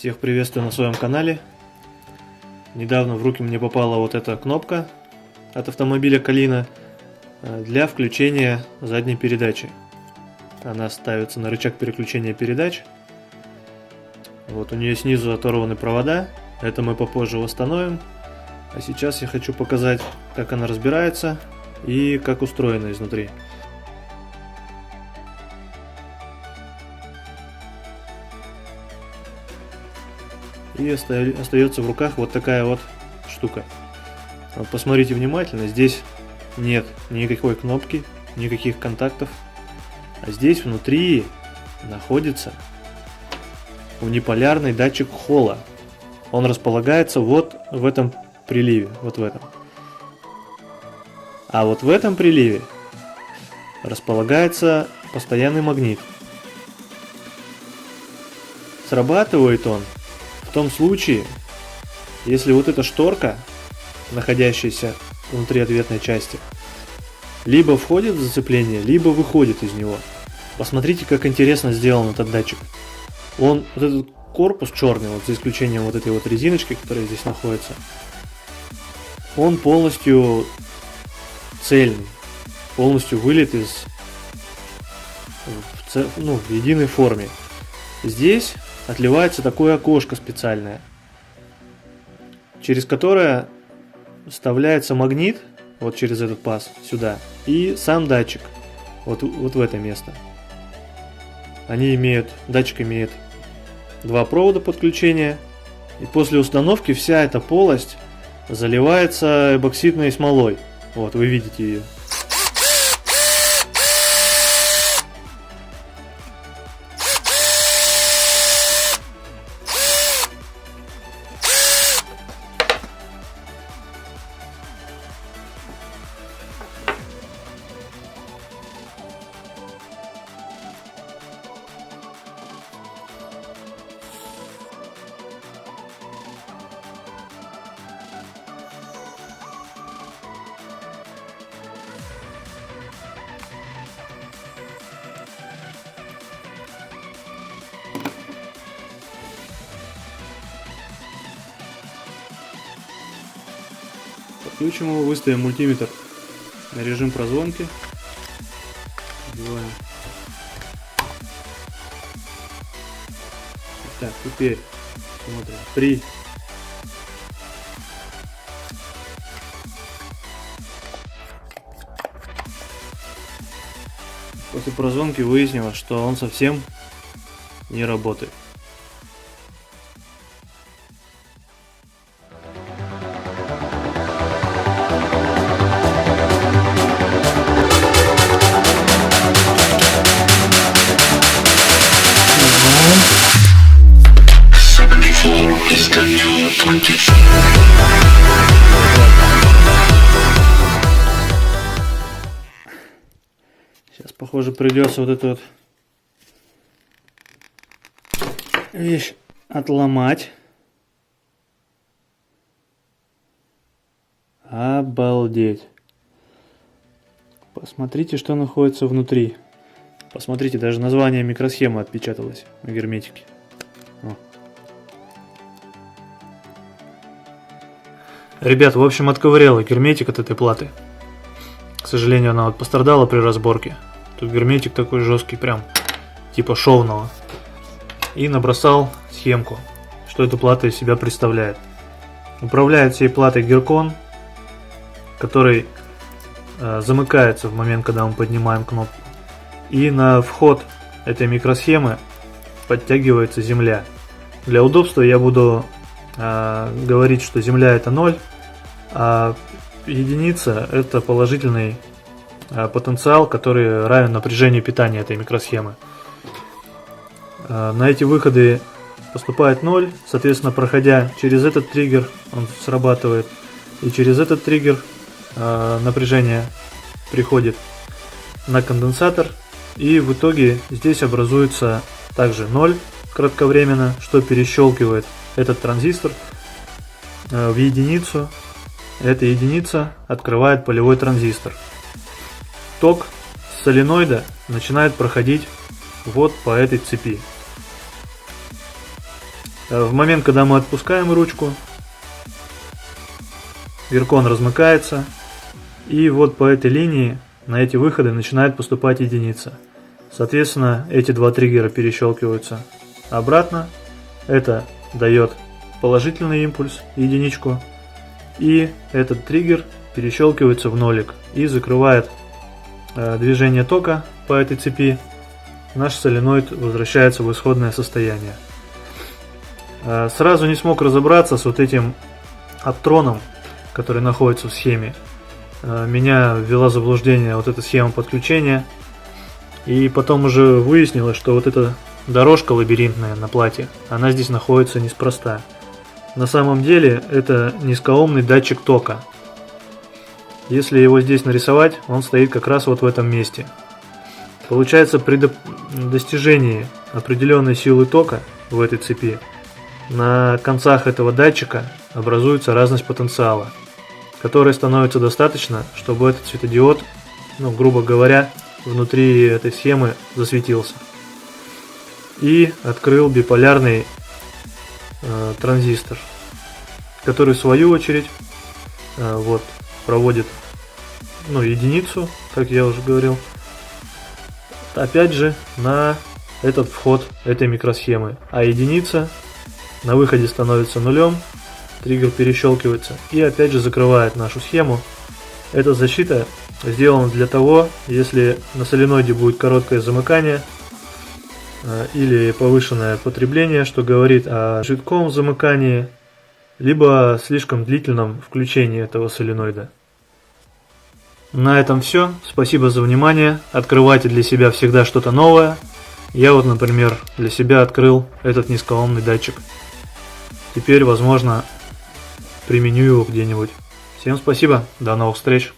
Всех приветствую на своем канале. Недавно в руки мне попала вот эта кнопка от автомобиля Калина для включения задней передачи. Она ставится на рычаг переключения передач. Вот у нее снизу оторваны провода. Это мы попозже восстановим. А сейчас я хочу показать, как она разбирается и как устроена изнутри. И остается в руках вот такая вот штука. Вот посмотрите внимательно, здесь нет никакой кнопки, никаких контактов. А здесь внутри находится униполярный датчик холла. Он располагается вот в этом приливе, вот в этом. А вот в этом приливе располагается постоянный магнит. Срабатывает он в том случае, если вот эта шторка, находящаяся внутри ответной части, либо входит в зацепление, либо выходит из него. Посмотрите, как интересно сделан этот датчик. Вот этот корпус черный, вот за исключением вот этой вот резиночки, которая здесь находится, он полностью цельный, полностью вылет в единой форме. Здесь отливается такое окошко специальное, через которое вставляется магнит, вот через этот паз сюда, и сам датчик, вот в это место. Датчик имеет два провода подключения, и после установки вся эта полость заливается эпоксидной смолой. Вот, вы видите ее. Подключим его, выставим мультиметр на режим прозвонки. Так, теперь смотрим. После прозвонки выяснилось, что он совсем не работает. Сейчас, похоже, придется вот эту вот вещь отломать. Обалдеть. Посмотрите, что находится внутри. Посмотрите, даже название микросхемы отпечаталось на герметике. Ребят, в общем, отковыряла герметик от этой платы. К сожалению, она вот пострадала при разборке. Тут герметик такой жесткий, прям типа шовного. И набросал схемку, что эта плата из себя представляет. Управляет всей платой гиркон, который замыкается в момент, когда мы поднимаем кнопку. И на вход этой микросхемы подтягивается земля. Для удобства я буду говорить, что земля это 0, а единица это положительный потенциал, который равен напряжению питания этой микросхемы. На эти выходы поступает 0, соответственно, проходя через этот триггер, он срабатывает, и через этот триггер напряжение приходит на конденсатор, и в итоге здесь образуется также 0 кратковременно, что перещелкивает этот транзистор в единицу. Эта единица открывает полевой транзистор. Ток с соленоида начинает проходить вот по этой цепи. В момент, когда мы отпускаем ручку, Веркон размыкается, и вот по этой линии на эти выходы начинает поступать единица. Соответственно, эти два триггера перещелкиваются обратно. Это дает положительный импульс, единичку, и этот триггер перещелкивается в нолик и закрывает движение тока по этой цепи. Наш соленоид возвращается в исходное состояние. Сразу не смог разобраться с вот этим оптроном, который находится в схеме. Меня ввела в заблуждение вот эта схема подключения. И потом уже выяснилось, что вот эта дорожка лабиринтная на плате, она здесь находится неспроста. На самом деле это низкооумный датчик тока. Если его здесь нарисовать, он стоит как раз вот в этом месте. Получается, при достижении определенной силы тока в этой цепи на концах этого датчика образуется разность потенциала, которая становится достаточно, чтобы этот светодиод, грубо говоря, внутри этой схемы засветился и открыл биполярный транзистор, который в свою очередь проводит единицу, как я уже говорил, опять же на этот вход этой микросхемы, а единица на выходе становится нулем, триггер перещелкивается и опять же закрывает нашу схему. Эта защита сделана для того, если на соленоиде будет короткое замыкание или повышенное потребление, что говорит о жидком замыкании, либо слишком длительном включении этого соленоида. На этом все. Спасибо за внимание. Открывайте для себя всегда что-то новое. Я вот, например, для себя открыл этот низкооумный датчик. Теперь, возможно, применю его где-нибудь. Всем спасибо. До новых встреч.